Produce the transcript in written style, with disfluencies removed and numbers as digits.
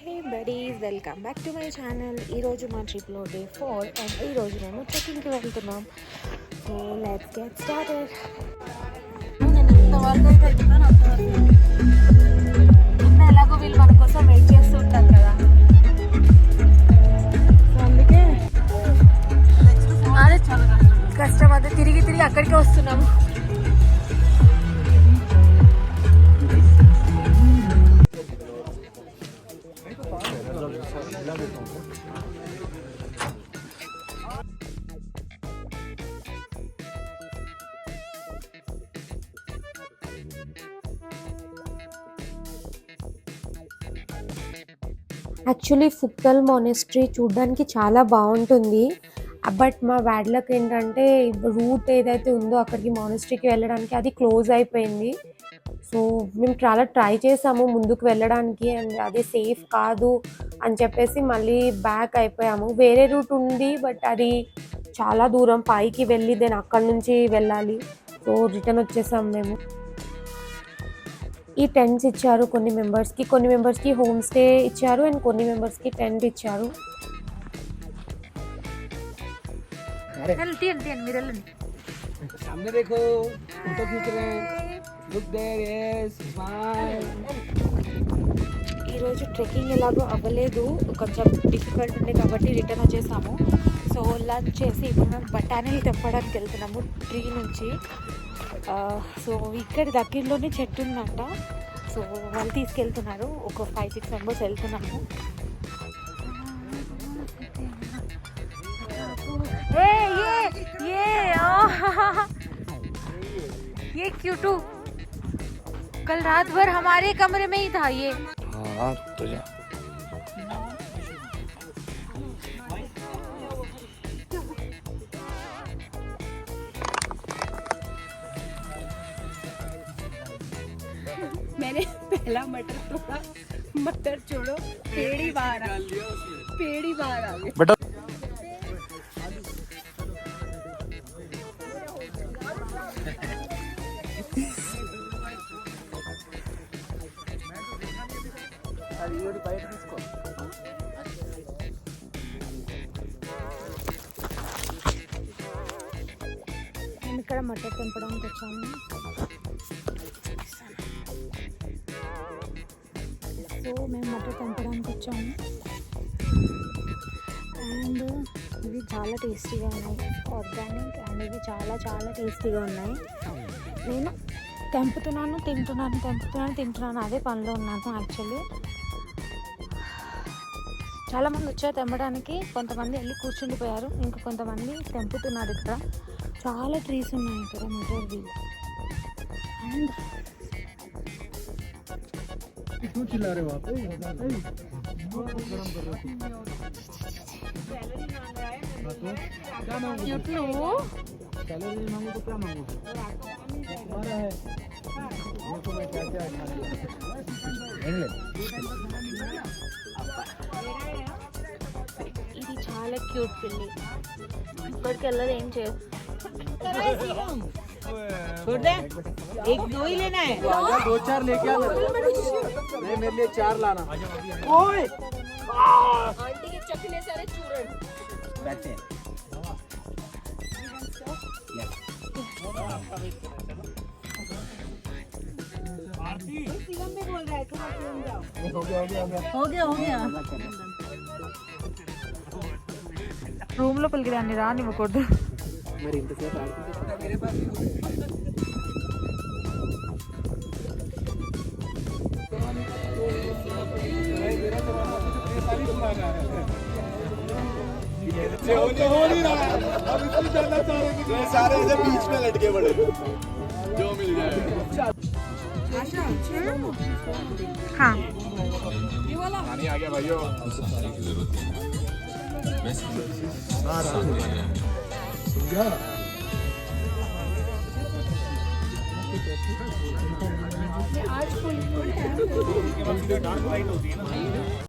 Hey buddies, welcome back to my channel. ఈరోజు మా ట్రిప్లో డే 4 అండ్ ఈరోజు మేము ట్రెక్కింగ్కి వెళ్తున్నాం. So let's get started. ఎలాగో వీళ్ళు మన కోసం వెయిట్ చేస్తూ ఉంటారు కదా, సో అందుకే కష్టం అదే తిరిగి తిరిగి అక్కడికే వస్తున్నాము. యాక్చువల్లీ ఫుక్కల్ మొనాస్ట్రీ చూడడానికి చాలా బాగుంటుంది. బట్ మా బ్యాడ్ లక్ ఏంటంటే రూట్ ఏదైతే ఉందో అక్కడికి మొనాస్ట్రీకి వెళ్ళడానికి అది క్లోజ్ అయిపోయింది. సో మేము చాలా ట్రై చేసాము ముందుకు వెళ్ళడానికి, అండ్ అది సేఫ్ కాదు అని చెప్పేసి మళ్ళీ బ్యాక్ అయిపోయాము. వేరే రూట్ ఉంది బట్ అది చాలా దూరం పైకి వెళ్ళి దెన్ అక్కడి నుంచి వెళ్ళాలి. సో రిటర్న్ వచ్చేసాము మేము. ఈ టెంట్స్ ఇచ్చారు కొన్ని మెంబర్స్కి హోమ్ స్టే ఇచ్చారు అండ్ కొన్ని మెంబర్స్కి టెంట్ ఇచ్చారు. ఈరోజు ట్రెక్కింగ్ ఎలాగో అవ్వలేదు, కొంచెం డిఫికల్ట్ ఉండే కాబట్టి రిటర్న్ వచ్చేసాము. సో లంచ్ చేసి ఇప్పుడు మేము బఠానీలు తెంపడానికి వెళ్తున్నాము ట్రీ నుంచి. సో ఇక్కడ దగ్గరలోనే చెట్టు ఉందంట, సో వాళ్ళు తీసుకెళ్తున్నారు. ఒక 5-6 మెంబర్స్ వెళ్తున్నాము. ये क्यूटू कल रात भर हमारे कमरे में ही था ये. हाँ तो जा. मैंने पहला मटर तोड़ा, मटर छोड़ो पेड़ ही बाहर आ गया. మేము ఇక్కడ మటర్ తెంపడానికి వచ్చాము. సో మేము మటర్ తెంపడానికి వచ్చాము అండ్ ఇవి చాలా టేస్టీగా ఉన్నాయి, ఆర్గానిక్, అండ్ ఇవి చాలా చాలా టేస్టీగా ఉన్నాయి. నేను తింటున్నాను అదే పనిలో ఉన్నాను. యాక్చువల్లీ చాలామంది వచ్చారు తెంపడానికి, కొంతమంది వెళ్ళి కూర్చుండిపోయారు, ఇంకా కొంతమంది తెంపుతున్నారు. ఇక్కడ చాలా ట్రీస్ ఉన్నాయి ఇక్కడ మటర్వి. అండ్ क्यों चिल्ला रहे हो आप? क्या मांगो? सैलरी मांगो तो क्या मांगो? तुम्हारा है। देखो मैं क्या क्या ఇది చాలా క్యూట్ పిల్లి, ఇప్పటికి వెళ్ళదు, ఏం చేయదు. छोड़ दे, एक दो ही लेना है. 2-4 लेके आना. नहीं मेरे लिए 4 लाना. ओए आंटी के चखने सारे चूरन. बैठते हैं. शिवम भी बोल रहा है तुम क्यों जाओ. हो गया. రూమ్ లోపలికి దాన్ని రానివ్వకూడదు. మరి ఇంతసేపు ఆడుకుంటే मेरे पास हो नहीं रहा है. अब इसमें जाना चाह रहे हैं कि सारे इधर बीच में लटके पड़े जो मिल जाए. हाँ पानी आ गया भाइयों. आज